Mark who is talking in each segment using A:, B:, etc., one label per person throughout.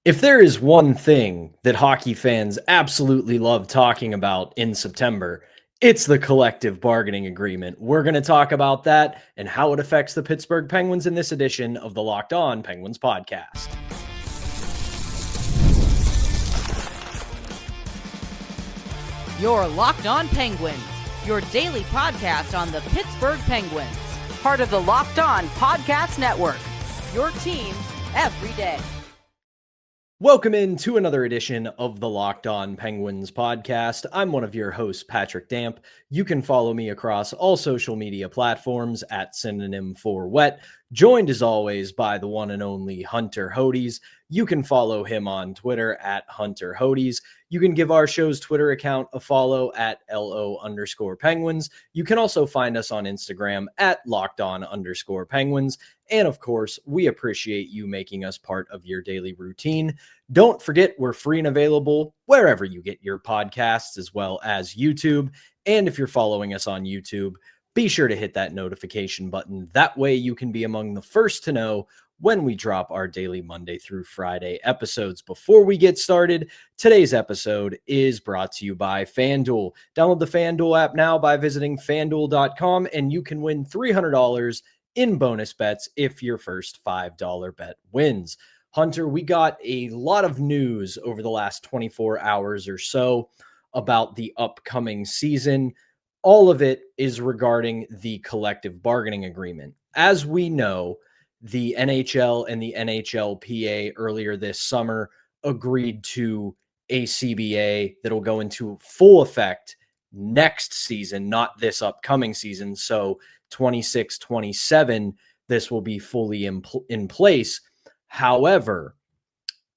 A: If there is one thing that hockey fans absolutely love talking about in September, it's the collective bargaining agreement. We're going to talk about that and how it affects the Pittsburgh Penguins in this edition of the Locked On Penguins podcast.
B: You're Locked On Penguins, your daily podcast on the Pittsburgh Penguins, part of the Locked On Podcast Network, your team every day.
A: Welcome into another edition of the Locked On Penguins podcast. I'm one of your hosts, Patrick Damp. You can follow me across all social media platforms at synonym for wet, joined as always by the one and only Hunter Hodes. You can follow him on Twitter at Hunter Hodes. You can give our show's Twitter account a follow at LO_Penguins. You can also find us on Instagram at LockedOn_Penguins. And of course, we appreciate you making us part of your daily routine. Don't forget, we're free and available wherever you get your podcasts, as well as YouTube. And if you're following us on YouTube, be sure to hit that notification button. That way you can be among the first to know when we drop our daily Monday through Friday episodes. Before we get started, today's episode is brought to you by FanDuel. Download the FanDuel app now by visiting FanDuel.com, and you can win $300 in bonus bets if your first $5 bet wins. Hunter, we got a lot of news over the last 24 hours or so about the upcoming season. All of it is regarding the collective bargaining agreement. As we know, the NHL and the NHLPA earlier this summer agreed to a CBA that will go into full effect next season, not this upcoming season. So 26-27, this will be fully in place. However,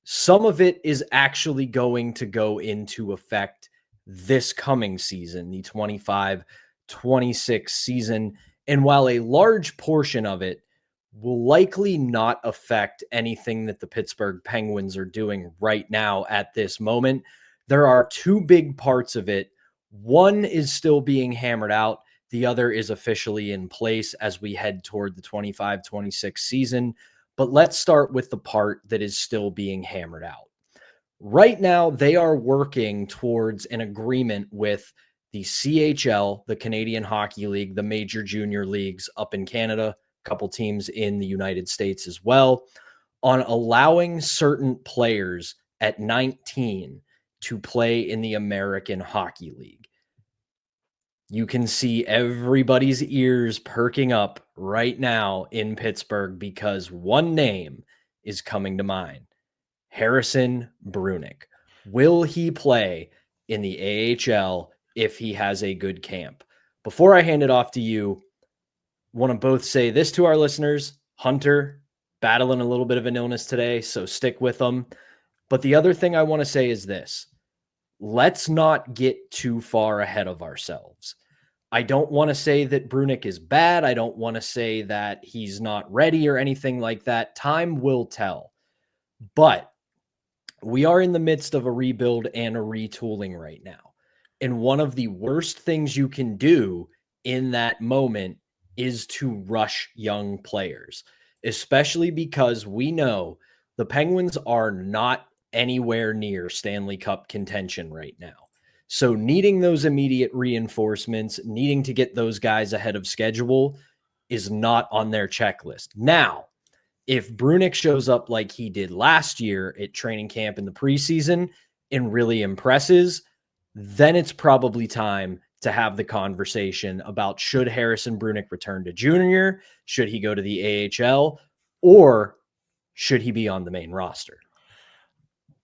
A: some of it is actually going to go into effect this coming season, the 25-26 season. And while a large portion of it will likely not affect anything that the Pittsburgh Penguins are doing right now at this moment, there are two big parts of it. One is still being hammered out. The other is officially in place as we head toward the 25-26 season. But let's start with the part that is still being hammered out. Right now, they are working towards an agreement with the CHL, the Canadian Hockey League, the major junior leagues up in Canada, a couple teams in the United States as well, on allowing certain players at 19 to play in the American Hockey League. You can see everybody's ears perking up right now in Pittsburgh because one name is coming to mind: Harrison Brunicke. Will he play in the AHL if he has a good camp? Before I hand it off to you, I want to both say this to our listeners. Hunter, battling a little bit of an illness today, so stick with them. But the other thing I want to say is this: let's not get too far ahead of ourselves. I don't want to say that Brunicke is bad. I don't want to say that he's not ready or anything like that. Time will tell. But we are in the midst of a rebuild and a retooling right now. And one of the worst things you can do in that moment is to rush young players, especially because we know the Penguins are not anywhere near Stanley Cup contention right now. So needing those immediate reinforcements, needing to get those guys ahead of schedule is not on their checklist. Now, if Brunicke shows up like he did last year at training camp in the preseason and really impresses, then it's probably time to have the conversation about should Harrison Brunicke return to junior, should he go to the AHL, or should he be on the main roster?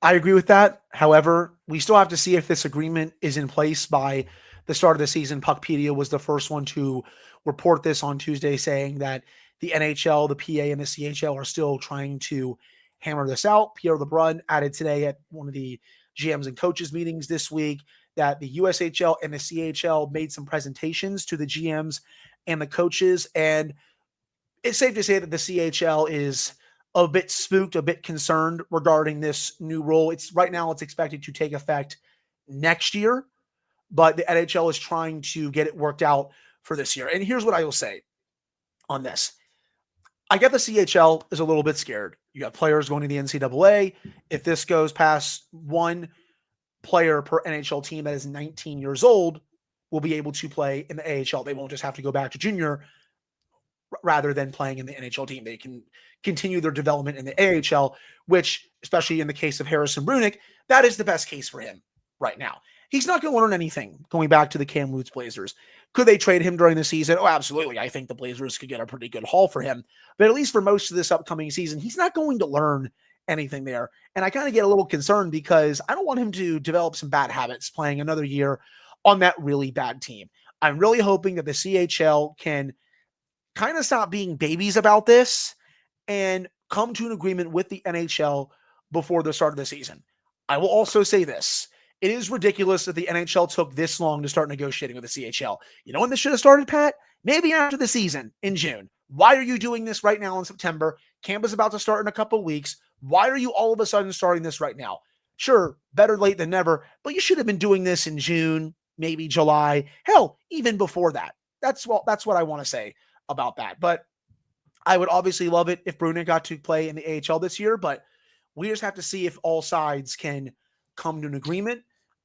C: I agree with that. However, we still have to see if this agreement is in place by the start of the season. Puckpedia was the first one to report this on Tuesday, saying that the NHL, the PA, and the CHL are still trying to hammer this out. Pierre LeBrun added today at one of the GMs and coaches meetings this week that the USHL and the CHL made some presentations to the GMs and the coaches. And it's safe to say that the CHL is a bit spooked, a bit concerned regarding this new rule. Right now it's expected to take effect next year, but the NHL is trying to get it worked out for this year. And here's what I will say on this. I get the CHL is a little bit scared. You got players going to the NCAA. If this goes past one player per NHL team that is 19 years old, will be able to play in the AHL. They won't just have to go back to junior rather than playing in the NHL team. They can continue their development in the AHL, which, especially in the case of Harrison Brunicke, that is the best case for him right now. He's not going to learn anything going back to the Kamloops Blazers. Could they trade him during the season? Oh, absolutely. I think the Blazers could get a pretty good haul for him. But at least for most of this upcoming season, he's not going to learn anything there. And I kind of get a little concerned because I don't want him to develop some bad habits playing another year on that really bad team. I'm really hoping that the CHL can kind of stop being babies about this and come to an agreement with the NHL before the start of the season. I will also say this. It is ridiculous that the NHL took this long to start negotiating with the CHL. You know when this should have started, Pat? Maybe after the season in June. Why are you doing this right now in September? Camp is about to start in a couple of weeks. Why are you all of a sudden starting this right now? Sure, better late than never, but you should have been doing this in June, maybe July, hell, even before that. That's what I want to say about that. But I would obviously love it if Brunicke got to play in the AHL this year, but we just have to see if all sides can come to an agreement.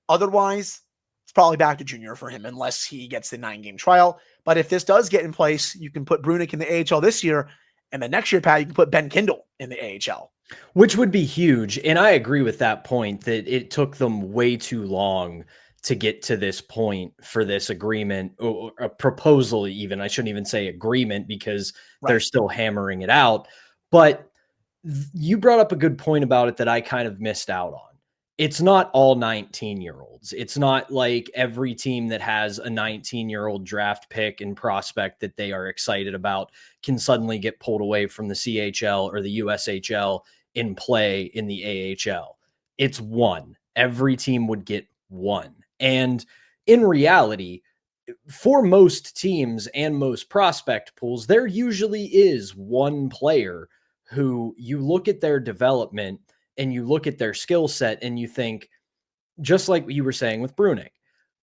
C: Otherwise, it's probably back to junior for him unless he gets the 9-game trial. But if this does get in place, you can put Brunicke in the AHL this year, and then next year, Pat, you can put Ben Kindle in the AHL.
A: Which would be huge. And I agree with that point that it took them way too long to get to this point for this agreement or a proposal even. I shouldn't even say agreement because they're still hammering it out. But you brought up a good point about it that I kind of missed out on. It's not all 19-year-olds. It's not like every team that has a 19-year-old draft pick and prospect that they are excited about can suddenly get pulled away from the CHL or the USHL in play in the AHL. It's one. Every team would get one. And in reality, for most teams and most prospect pools, there usually is one player who you look at their development and you look at their skill set and you think, just like you were saying with Brunicke,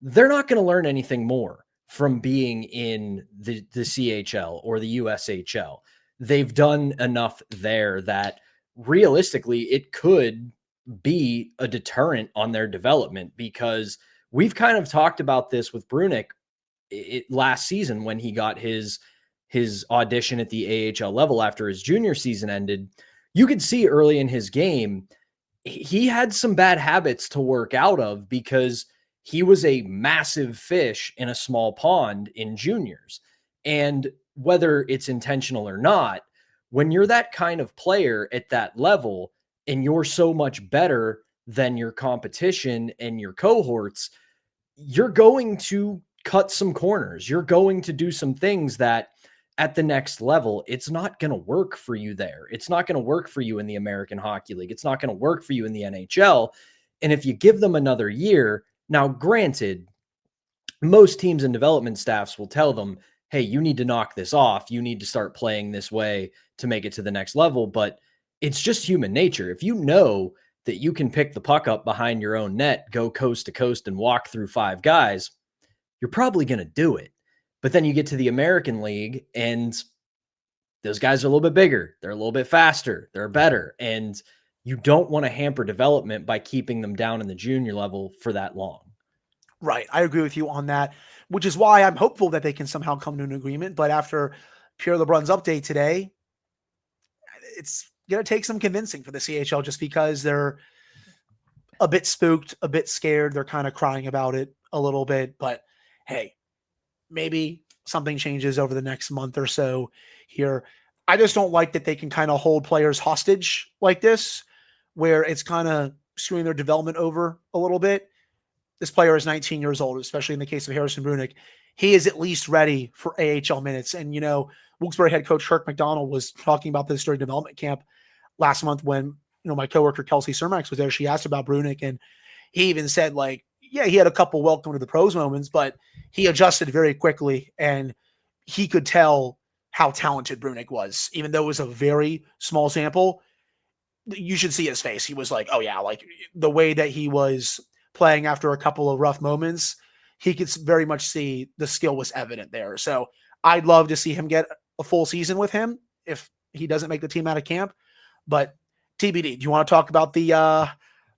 A: they're not going to learn anything more from being in the CHL or the USHL. They've done enough there that realistically it could be a deterrent on their development, because we've kind of talked about this with Brunicke last season when he got his audition at the AHL level after his junior season ended. You could see early in his game, he had some bad habits to work out of because he was a massive fish in a small pond in juniors. And whether it's intentional or not, when you're that kind of player at that level and you're so much better than your competition and your cohorts, you're going to cut some corners. You're going to do some things that at the next level, it's not going to work for you there. It's not going to work for you in the American Hockey League. It's not going to work for you in the NHL. And if you give them another year, now granted, most teams and development staffs will tell them, hey, you need to knock this off. You need to start playing this way to make it to the next level. But it's just human nature. If you know that you can pick the puck up behind your own net, go coast to coast and walk through 5 guys, you're probably going to do it. But then you get to the American League and those guys are a little bit bigger. They're a little bit faster. They're better. And you don't want to hamper development by keeping them down in the junior level for that long.
C: Right. I agree with you on that, which is why I'm hopeful that they can somehow come to an agreement. But after Pierre LeBrun's update today, it's going to take some convincing for the CHL just because they're a bit spooked, a bit scared. They're kind of crying about it a little bit. But hey, maybe something changes over the next month or so here. I just don't like that they can kind of hold players hostage like this, where it's kind of screwing their development over a little bit. This player is 19 years old, especially in the case of Harrison Brunicke. He is at least ready for AHL minutes. And, Wilkes-Barre head coach Kirk McDonald was talking about this during development camp last month when, my coworker Kelsey Cermax was there. She asked about Brunicke, and he even said, yeah, he had a couple welcome to the pros moments, but he adjusted very quickly, and he could tell how talented Brunicke was. Even though it was a very small sample, you should see his face. He was like, oh yeah, the way that he was playing after a couple of rough moments, he could very much see the skill was evident there. So I'd love to see him get a full season with him if he doesn't make the team out of camp. But TBD, do you want to talk about the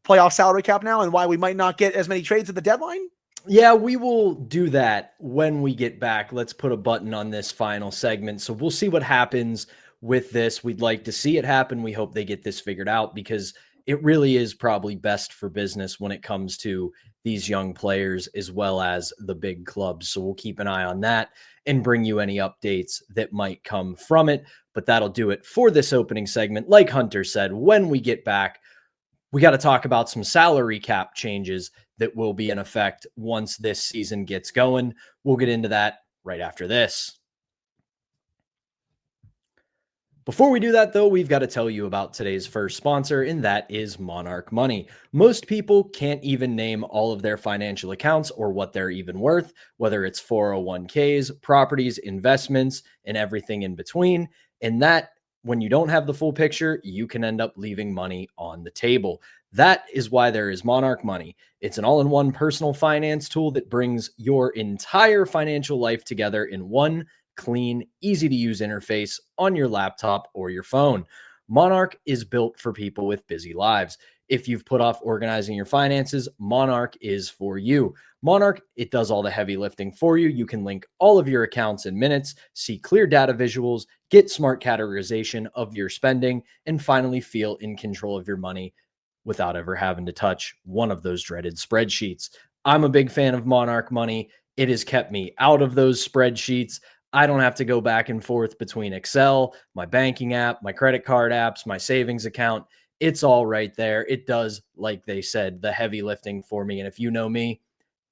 C: playoff salary cap now and why we might not get as many trades at the deadline?
A: Yeah, we will do that when we get back. Let's put a button on this final segment. So we'll see what happens with this. We'd like to see it happen. We hope they get this figured out because it really is probably best for business when it comes to these young players as well as the big clubs. So we'll keep an eye on that and bring you any updates that might come from it. But that'll do it for this opening segment. Like Hunter said, when we get back, we got to talk about some salary cap changes that will be in effect once this season gets going. We'll get into that right after this. Before we do that, though, we've got to tell you about today's first sponsor, and that is Monarch Money. Most people can't even name all of their financial accounts or what they're even worth, whether it's 401ks, properties, investments, and everything in between. And that, when you don't have the full picture, you can end up leaving money on the table. That is why there is Monarch Money. It's an all-in-one personal finance tool that brings your entire financial life together in one clean, easy-to-use interface on your laptop or your phone. Monarch is built for people with busy lives. If you've put off organizing your finances, Monarch is for you. Monarch, it does all the heavy lifting for you. You can link all of your accounts in minutes, see clear data visuals, get smart categorization of your spending, and finally feel in control of your money without ever having to touch one of those dreaded spreadsheets. I'm a big fan of Monarch Money. It has kept me out of those spreadsheets. I don't have to go back and forth between Excel, my banking app, my credit card apps, my savings account. It's all right there. It does, like they said, the heavy lifting for me. And if you know me,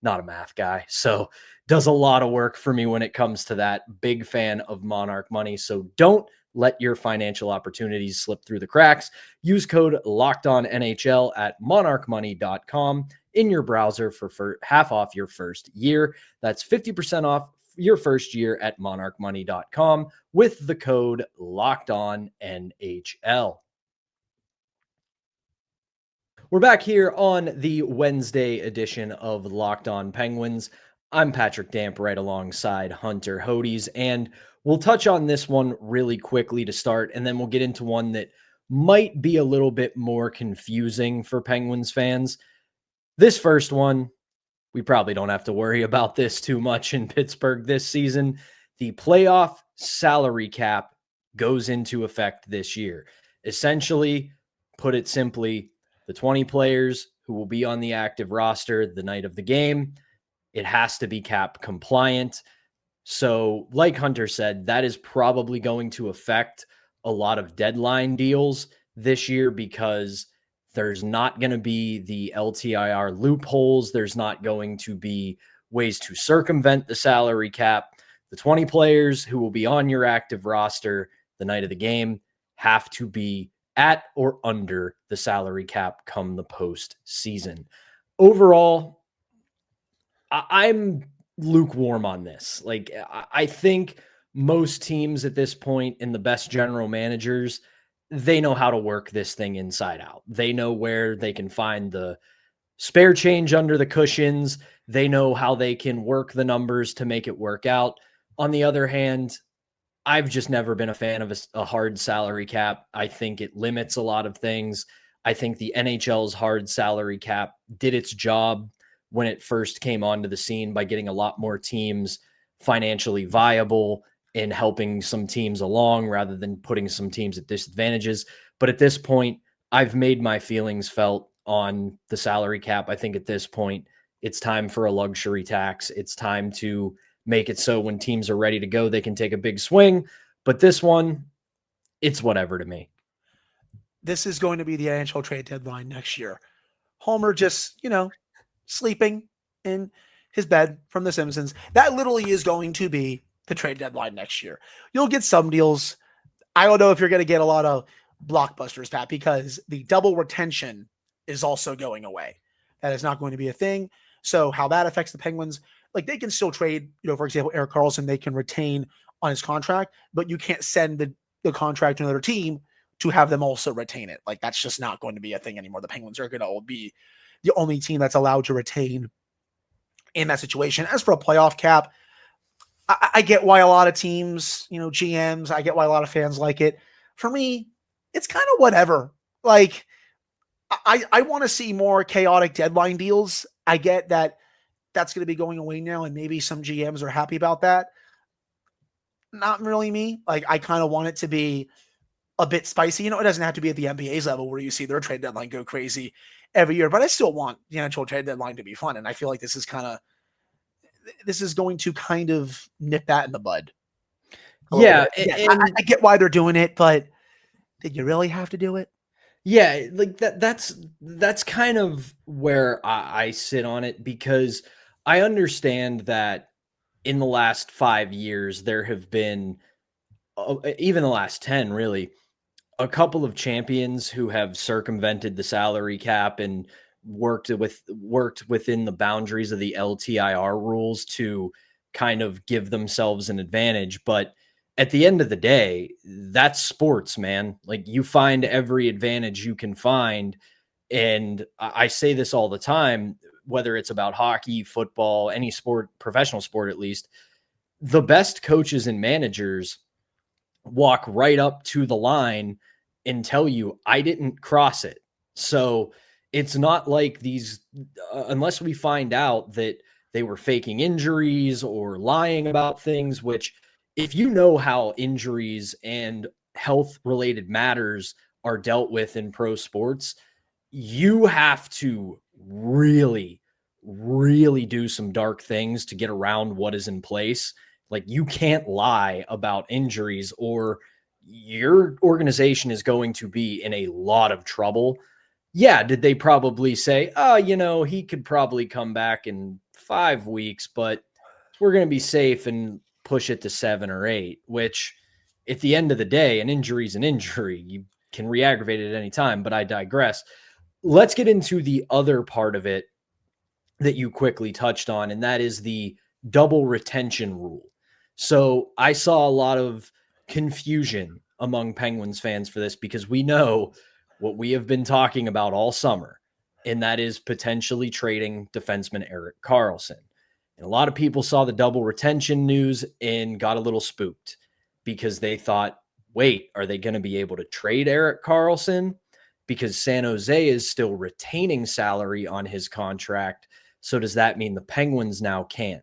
A: not a math guy. So does a lot of work for me when it comes to that. Big fan of Monarch Money. So don't let your financial opportunities slip through the cracks. Use code LOCKEDONNHL at monarchmoney.com in your browser for half off your first year. That's 50% off your first year at monarchmoney.com with the code LOCKEDONNHL. We're back here on the Wednesday edition of Locked On Penguins. I'm Patrick Damp right alongside Hunter Hodes, and we'll touch on this one really quickly to start, and then we'll get into one that might be a little bit more confusing for Penguins fans. This first one, we probably don't have to worry about this too much in Pittsburgh this season. The playoff salary cap goes into effect this year. Essentially, put it simply, the 20 players who will be on the active roster the night of the game, it has to be cap compliant. So like Hunter said, that is probably going to affect a lot of deadline deals this year because there's not going to be the LTIR loopholes. There's not going to be ways to circumvent the salary cap. The 20 players who will be on your active roster the night of the game have to be at or under the salary cap come the postseason. Overall, I'm lukewarm on this. Like, I think most teams at this point and the best general managers, they know how to work this thing inside out. They know where they can find the spare change under the cushions. They know how they can work the numbers to make it work out. On the other hand, I've just never been a fan of a hard salary cap. I think it limits a lot of things. I think the NHL's hard salary cap did its job when it first came onto the scene by getting a lot more teams financially viable and helping some teams along rather than putting some teams at disadvantages. But at this point, I've made my feelings felt on the salary cap. I think at this point, it's time for a luxury tax. It's time to make it so when teams are ready to go, they can take a big swing. But this one, it's whatever to me.
C: This is going to be the NHL trade deadline next year. Homer just, sleeping in his bed from The Simpsons. That literally is going to be the trade deadline next year. You'll get some deals. I don't know if you're going to get a lot of blockbusters, Pat, because the double retention is also going away. That is not going to be a thing. So how that affects the Penguins, like they can still trade, for example, Erik Karlsson, they can retain on his contract, but you can't send the contract to another team to have them also retain it. Like that's just not going to be a thing anymore. The Penguins are going to be the only team that's allowed to retain in that situation. As for a playoff cap, I get why a lot of teams, GMs, I get why a lot of fans like it. for me, it's kind of whatever. Like, I want to see more chaotic deadline deals. I get that that's going to be going away now, and maybe some GMs are happy about that. Not really me. Like, I kind of want it to be a bit spicy. It doesn't have to be at the NBA's level where you see their trade deadline go crazy every year, but I still want the NHL trade deadline to be fun. And I feel like this is going to kind of nip that in the bud.
A: Yeah.
C: I get why they're doing it, but did you really have to do it?
A: Yeah, like that's kind of where I sit on it, because I understand that in the last 5 years, there have been, even the last 10, really, a couple of champions who have circumvented the salary cap and worked within the boundaries of the LTIR rules to kind of give themselves an advantage. But at the end of the day, that's sports, man. Like, you find every advantage you can find. And I say this all the time, whether it's about hockey, football, any sport, professional sport at least, the best coaches and managers walk right up to the line and tell you, I didn't cross it. So it's not like these, unless we find out that they were faking injuries or lying about things, which, if you know how injuries and health related matters are dealt with in pro sports, you have to really, really do some dark things to get around what is in place. Like, you can't lie about injuries, or your organization is going to be in a lot of trouble. Yeah, did they probably say, oh, he could probably come back in 5 weeks, but we're going to be safe and push it to 7 or 8, which at the end of the day, an injury is an injury. You can re-aggravate it at any time, but I digress. Let's get into the other part of it that you quickly touched on, and that is the double retention rule. So I saw a lot of confusion among Penguins fans for this, because we know what we have been talking about all summer, and that is potentially trading defenseman Erik Karlsson. And a lot of people saw the double retention news and got a little spooked, because they thought, wait, are they going to be able to trade Erik Karlsson? Because San Jose is still retaining salary on his contract. So does that mean the Penguins now can't?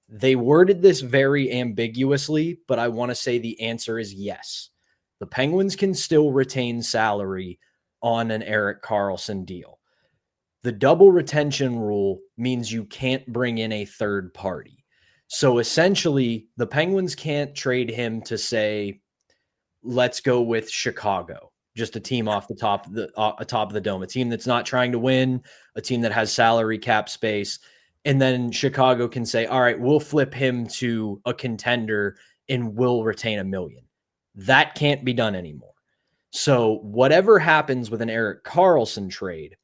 A: They worded this very ambiguously, but I want to say the answer is yes. The Penguins can still retain salary on an Erik Karlsson deal. The double retention rule means you can't bring in a third party. So essentially, the Penguins can't trade him to, say, let's go with Chicago, just a team off the top of the dome, a team that's not trying to win, a team that has salary cap space. And then Chicago can say, all right, we'll flip him to a contender and we'll retain $1 million. That can't be done anymore. So whatever happens with an Erik Karlsson trade,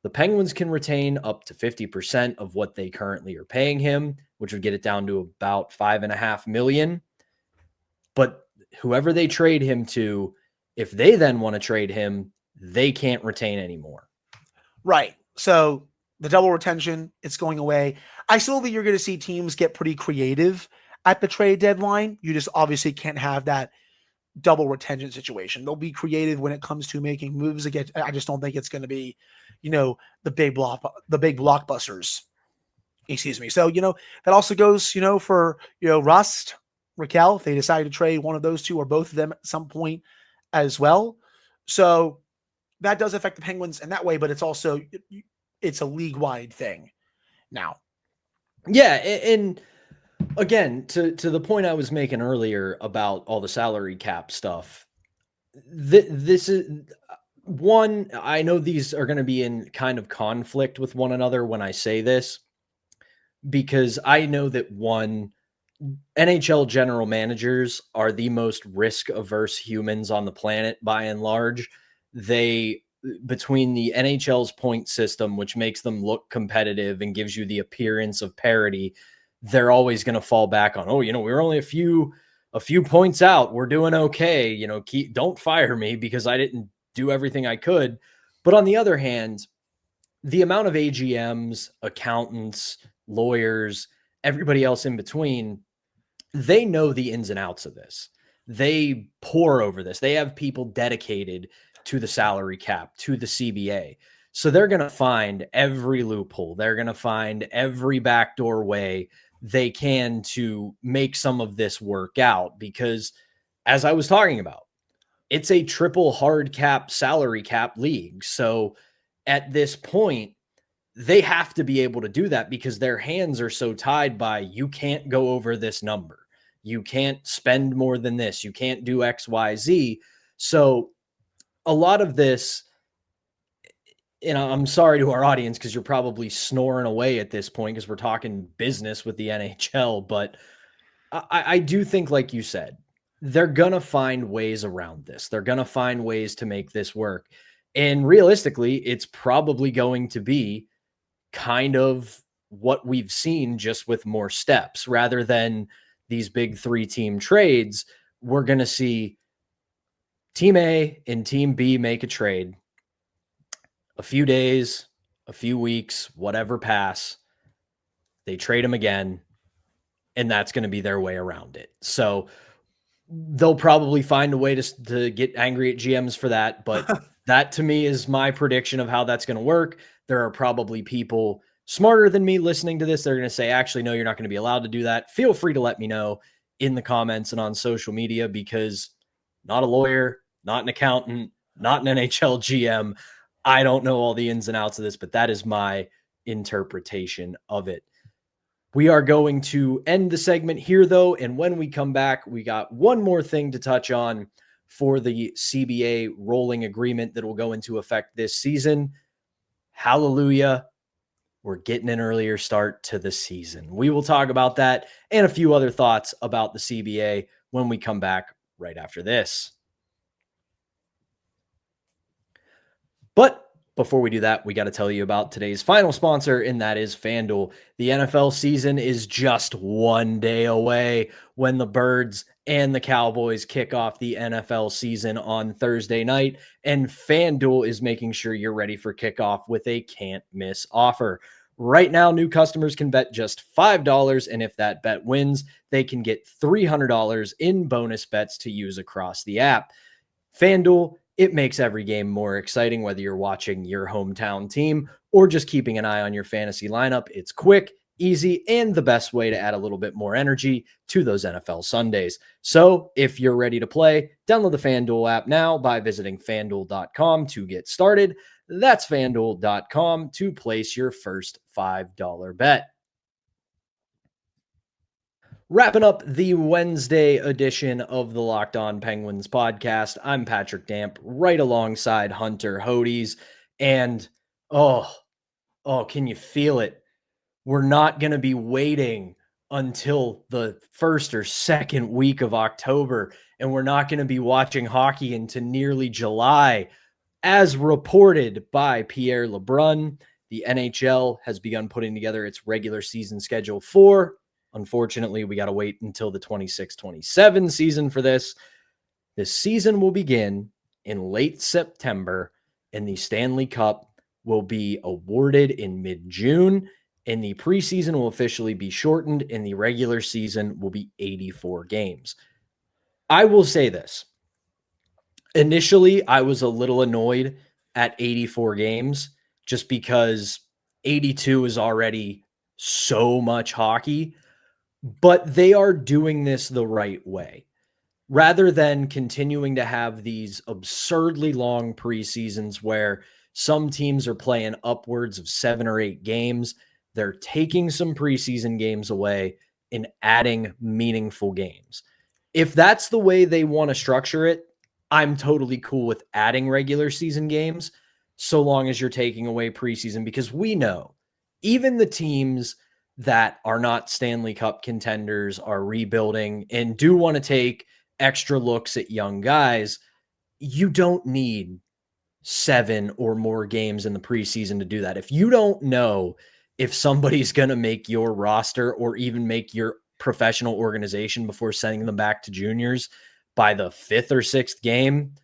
A: the Penguins can retain up to 50% of what they currently are paying him, which would get it down to about $5.5 million. But whoever they trade him to, if they then want to trade him, they can't retain anymore.
C: Right. So the double retention, it's going away. I still think you're going to see teams get pretty creative at the trade deadline. You just obviously can't have that double retention situation. They'll be creative when it comes to making moves again. I just don't think it's going to be, the big blockbusters. Excuse me. So, that also goes, for, Rust, Raquel, if they decide to trade one of those two or both of them at some point as well. So that does affect the Penguins in that way, but it's also, it's a league-wide thing now.
A: Yeah, and again, to the point I was making earlier about all the salary cap stuff, this is one, I know these are going to be in kind of conflict with one another when I say this, because I know that NHL general managers are the most risk-averse humans on the planet by and large. Between the NHL's point system, which makes them look competitive and gives you the appearance of parity, they're always going to fall back on, we're only a few points out. We're doing okay. Don't fire me because I didn't do everything I could. But on the other hand, the amount of AGMs, accountants, lawyers, everybody else in between, they know the ins and outs of this. they pore over this. They have people dedicated to the salary cap, to the CBA. So they're going to find every loophole. They're going to find every backdoor way they can to make some of this work out, because as I was talking about, it's a triple hard cap salary cap league. So at this point, they have to be able to do that because their hands are so tied by, you can't go over this number. You can't spend more than this. You can't do X, Y, Z. So a lot of this, and I'm sorry to our audience because you're probably snoring away at this point because we're talking business with the NHL, but I do think, like you said, they're going to find ways around this. They're going to find ways to make this work. And realistically, it's probably going to be kind of what we've seen, just with more steps. Rather than these big 3-team trades, we're going to see Team A and Team B make a trade. A few days, a few weeks, whatever pass, they trade them again, and that's going to be their way around it. So they'll probably find a way to get angry at GMs for that. But that, to me, is my prediction of how that's going to work. There are probably people smarter than me listening to this. They're going to say, actually, no, you're not going to be allowed to do that. Feel free to let me know in the comments and on social media, because not a lawyer, not an accountant, not an NHL GM. I don't know all the ins and outs of this, but that is my interpretation of it. We are going to end the segment here, though, and when we come back, we got one more thing to touch on for the CBA rolling agreement that will go into effect this season. Hallelujah. We're getting an earlier start to the season. We will talk about that and a few other thoughts about the CBA when we come back right after this. But before we do that, we got to tell you about today's final sponsor, and that is FanDuel. The NFL season is just one day away when the Birds and the Cowboys kick off the NFL season on Thursday night, and FanDuel is making sure you're ready for kickoff with a can't-miss offer. Right now, new customers can bet just $5, and if that bet wins, they can get $300 in bonus bets to use across the app. FanDuel, it makes every game more exciting, whether you're watching your hometown team or just keeping an eye on your fantasy lineup. It's quick, easy, and the best way to add a little bit more energy to those NFL Sundays. So if you're ready to play, download the FanDuel app now by visiting FanDuel.com to get started. That's FanDuel.com to place your first $5 bet. Wrapping up the Wednesday edition of the Locked On Penguins podcast, I'm Patrick Damp, right alongside Hunter Hodes. And, can you feel it? We're not going to be waiting until the first or second week of October, and we're not going to be watching hockey into nearly July. As reported by Pierre LeBrun, the NHL has begun putting together its regular season schedule for, unfortunately, we got to wait until the 26-27 season for this. This season will begin in late September, and the Stanley Cup will be awarded in mid-June, and the preseason will officially be shortened, and the regular season will be 84 games. I will say this. Initially, I was a little annoyed at 84 games just because 82 is already so much hockey, but they are doing this the right way. Rather than continuing to have these absurdly long preseasons where some teams are playing upwards of 7 or 8 games, they're taking some preseason games away and adding meaningful games. If that's the way they want to structure it, I'm totally cool with adding regular season games so long as you're taking away preseason, because we know even the teams that are not Stanley Cup contenders, are rebuilding, and do want to take extra looks at young guys. You don't need 7 or more games in the preseason to do that. If you don't know if somebody's going to make your roster or even make your professional organization before sending them back to juniors by the 5th or 6th game,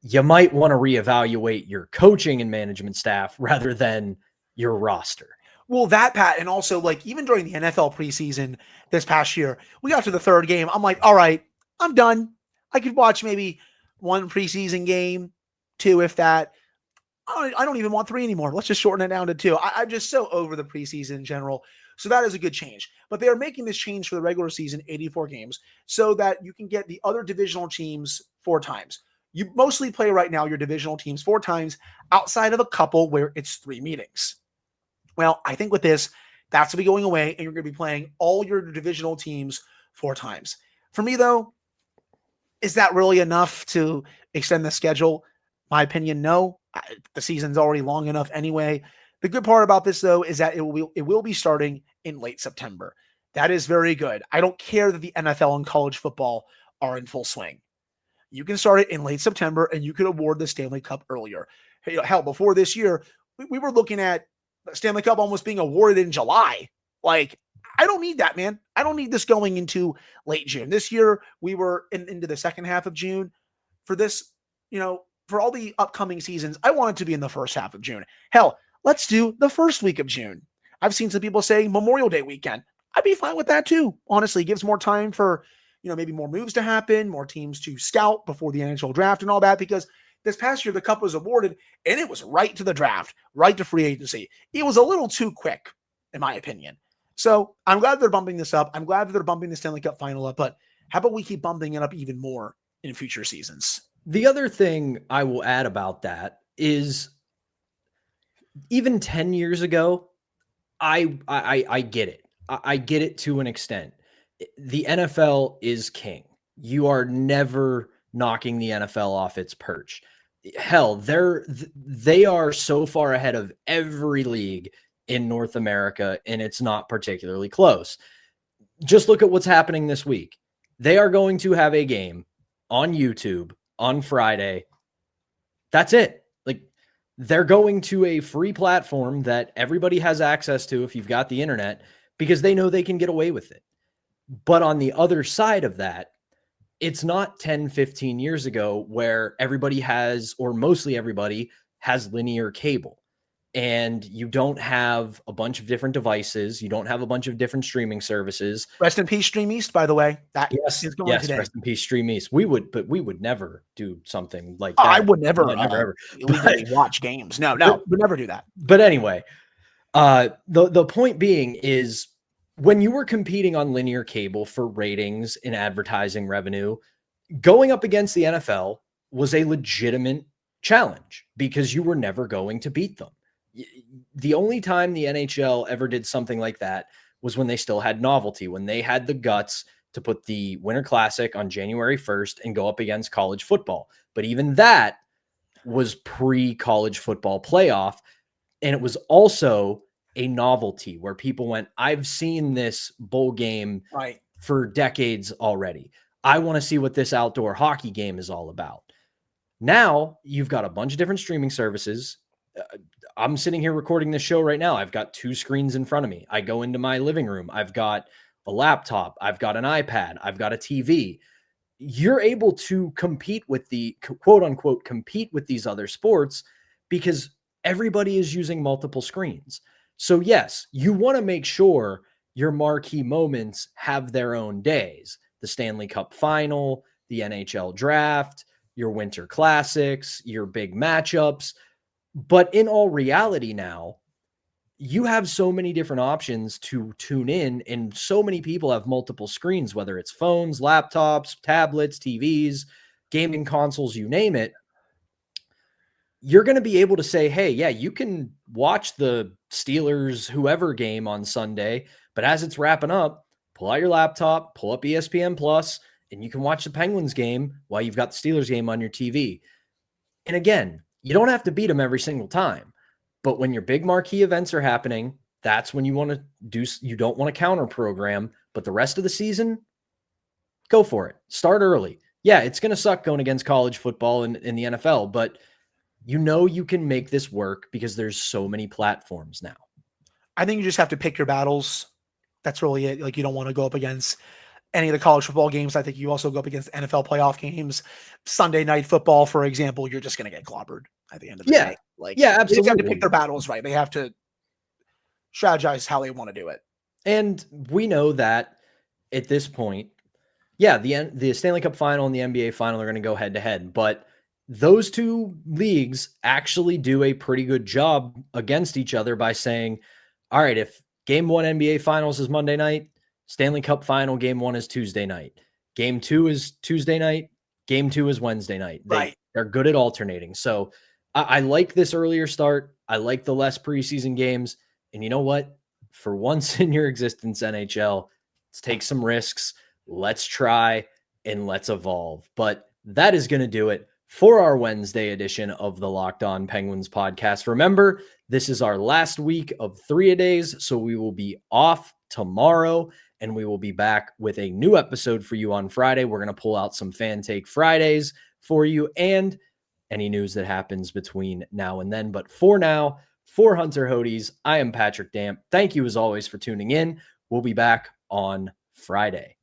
A: you might want to reevaluate your coaching and management staff rather than your roster.
C: Well, that, Pat, and also, like, even during the NFL preseason this past year, we got to the 3rd game. I'm like, all right, I'm done. I could watch maybe one preseason game, two, if that. I don't even want three anymore. Let's just shorten it down to two. I'm just so over the preseason in general. So that is a good change. But they are making this change for the regular season, 84 games, so that you can get the other divisional teams 4 times. You mostly play right now your divisional teams 4 times outside of a couple where it's 3 meetings. Well, I think with this, that's going to be going away, and you're going to be playing all your divisional teams 4 times. For me, though, is that really enough to extend the schedule? My opinion, no. The season's already long enough anyway. The good part about this, though, is that it will be starting in late September. That is very good. I don't care that the NFL and college football are in full swing. You can start it in late September, and you could award the Stanley Cup earlier. Hell, before this year, we were looking at the Stanley Cup almost being awarded in July. Like, I don't need that, man. I don't need this going into late June. This year, we were into the second half of June. For this, for all the upcoming seasons, I want it to be in the first half of June. Hell, let's do the first week of June. I've seen some people say Memorial Day weekend. I'd be fine with that too. Honestly, it gives more time for, maybe more moves to happen, more teams to scout before the NHL draft and all that, because this past year, the Cup was awarded and it was right to the draft, right to free agency. It was a little too quick, in my opinion. So I'm glad they're bumping this up. I'm glad that they're bumping the Stanley Cup final up, but how about we keep bumping it up even more in future seasons?
A: The other thing I will add about that is even 10 years ago, I get it. I get it to an extent. The NFL is king. You are never knocking the NFL off its perch. Hell, they are so far ahead of every league in North America, and it's not particularly close. Just look at what's happening this week. They are going to have a game on YouTube on Friday. That's it. Like, they're going to a free platform that everybody has access to if you've got the internet, because they know they can get away with it. But on the other side of that, it's not 10, 15 years ago where everybody has, or mostly everybody has, linear cable. And you don't have a bunch of different devices. You don't have a bunch of different streaming services.
C: Rest in peace, Stream East, by the way. That is going today.
A: Rest in peace, Stream East. We would never do something like that.
C: I would never
A: ever
C: illegally watch games. No, would never do that.
A: But anyway, the point being is, when you were competing on linear cable for ratings and advertising revenue, going up against the NFL was a legitimate challenge because you were never going to beat them. The only time the NHL ever did something like that was when they still had novelty, when they had the guts to put the Winter Classic on January 1st and go up against college football. But even that was pre-college football playoff. And it was also a novelty where people went, I've seen this bowl game for decades already. I want to see what this outdoor hockey game is all about. Now you've got a bunch of different streaming services. I'm sitting here recording this show right now. I've got 2 screens in front of me. I go into my living room. I've got a laptop. I've got an iPad. I've got a TV. You're able to compete with the quote unquote compete with these other sports because everybody is using multiple screens. So yes, you want to make sure your marquee moments have their own days. The Stanley Cup final, the NHL draft, your winter classics, your big matchups. But in all reality now, you have so many different options to tune in, and so many people have multiple screens, whether it's phones, laptops, tablets, TVs, gaming consoles, you name it. You're going to be able to say, hey, yeah, you can watch the Steelers whoever game on Sunday, but as it's wrapping up, pull out your laptop, pull up ESPN Plus, and you can watch the Penguins game while you've got the Steelers game on your TV. And again, you don't have to beat them every single time, but when your big marquee events are happening, that's when you want to do, you don't want to counter program, but the rest of the season, go for it. Start early. Yeah, it's going to suck going against college football and in the NFL, but you know you can make this work because there's so many platforms now.
C: I think you just have to pick your battles. That's really it. Like, you don't want to go up against any of the college football games. I think you also go up against NFL playoff games. Sunday night football, for example, you're just going to get clobbered at the end of the day. Like,
A: yeah, absolutely.
C: They have to pick their battles right. They have to strategize how they want to do it.
A: And we know that at this point, Yeah, the Stanley Cup final and the NBA final are going to go head to head, but those two leagues actually do a pretty good job against each other by saying, all right, if game 1 NBA finals is Monday night, Stanley Cup final game 1 is Tuesday night. Game 2 is Tuesday night, game 2 is Wednesday night. They're good at alternating. So I like this earlier start. I like the less preseason games. And you know what? For once in your existence, NHL, let's take some risks. Let's try and let's evolve. But that is going to do it for our Wednesday edition of the Locked On Penguins podcast. Remember, this is our last week of 3-a-days, so we will be off tomorrow and we will be back with a new episode for you on Friday. We're going to pull out some Fan Take Fridays for you and any news that happens between now and then. But for now, for Hunter Hodes, I am Patrick Damp. Thank you as always for tuning in. We'll be back on Friday.